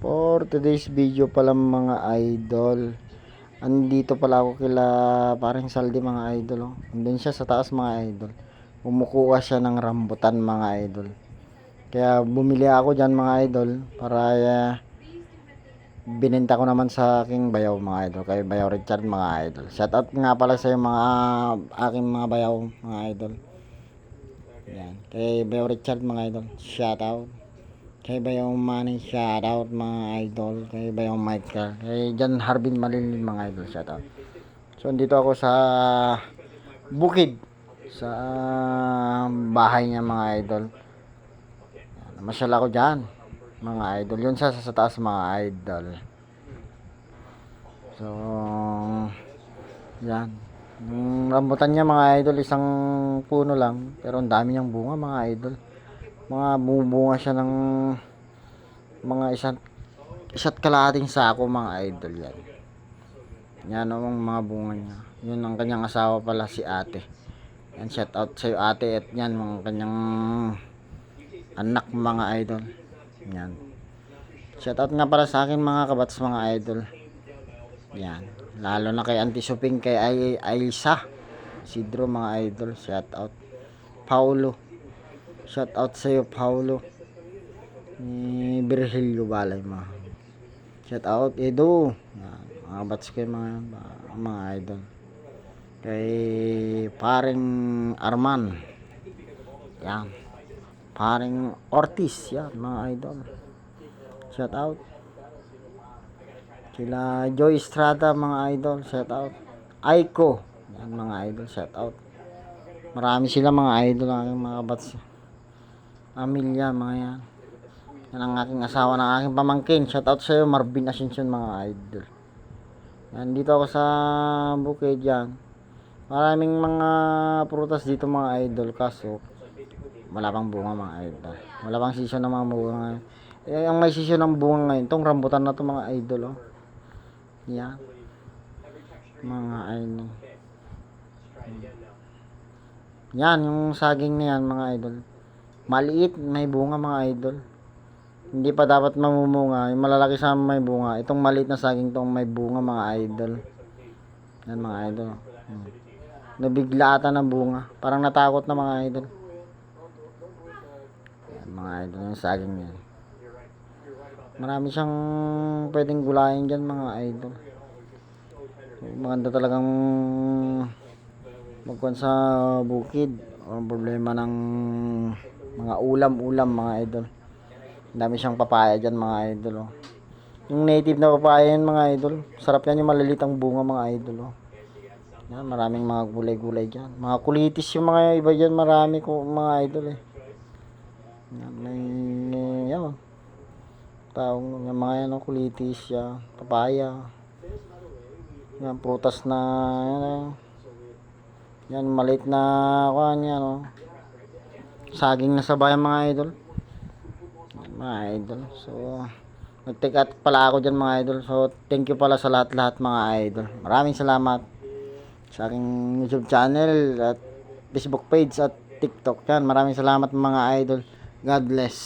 For today's video pala mga idol, andito pala ako kila parang Saldi mga idol. Andun siya sa taas mga idol. Kumukuha siya ng rambutan mga idol. Kaya bumili ako dyan mga idol para binenta ko naman sa aking bayaw mga idol. Kay Bayaw Richard mga idol. Shout out nga pala sa mga aking mga bayaw mga idol. Yan. Kay Bayaw Richard mga idol. Shout out. Kay Bayong Manny, shoutout mga idol. Kay Bayong Michael. Kay Jan Harbin Malilin mga idol, shoutout. So, andito ako sa bukid. Sa bahay niya mga idol. Masyal ako dyan mga idol. Yun sa taas mga idol. So, yan. Yung rambutan niya mga idol, isang puno lang. Pero ang dami niyang bunga mga idol. Mga bumubunga siya ng mga isa't kalahating sako mga idol yan. Yan ang mga bunga niya. Yun ang kanyang asawa pala si ate. Yan, shout out sa iyo ate at yan mga kanyang anak mga idol. Yan. Shout out nga para sa akin mga kabats mga idol. Yan. Lalo na kay Auntie Suping, kay Aisa Sidro mga idol. Shout out. Paulo. Shout out sa iyo Paulo. Ni Virgilio Balay mo. Shout out Edo. Mga bats ko mga idol. Kay paring Arman. Yan. Paring Ortiz yan mga idol. Shout out. Sila Joy Estrada mga idol. Shout out. Aiko. Yan mga idol. Shout out. Marami sila mga idol ang mga bats. Amelia mga yan. Yan ang aking asawa ng aking pamangkin. Shout out sa iyo Marvin Ascension mga idol. Yan, dito ako sa bukid yan. Maraming mga prutas dito mga idol, kaso wala pang bunga mga idol. Wala pang season ng mga bunga ngayon. Ang may season ng bunga ngayon, itong rambutan na to mga idol. Oh. Yan. Mga idol. Yan, yung saging na yan mga idol. Maliit, may bunga mga idol. Hindi pa dapat mamumunga. Yung malalaki sa may bunga. Itong maliit na saging tong may bunga mga idol. Yan mga idol. Nabigla ata ng bunga. Parang natakot na mga idol. Yan mga idol. Yung saging yan. Marami siyang pwedeng gulayin dyan mga idol. Maganda talagang magkuhan sa bukid. O problema ng mga ulam-ulam mga idol. Dami siyang papaya dyan mga idol. Oh. Yung native na papaya yan mga idol. Sarap yan yung malilitang bunga mga idol. Oh. Yan, maraming mga gulay-gulay dyan. Mga kulitis yung mga iba dyan. Marami ko mga idol eh. Yan, may yan. Taong yung mga yan, kulitis yan. Papaya. Yan, prutas na yan. Yan, maliit na kuhan yan. Oh. Saging na sa bayan mga idol. Mga idol. So, nag-take out pala ako dyan mga idol. So, thank you pala sa lahat-lahat mga idol. Maraming salamat sa aking YouTube channel at Facebook page at TikTok. Yan, maraming salamat mga idol. God bless.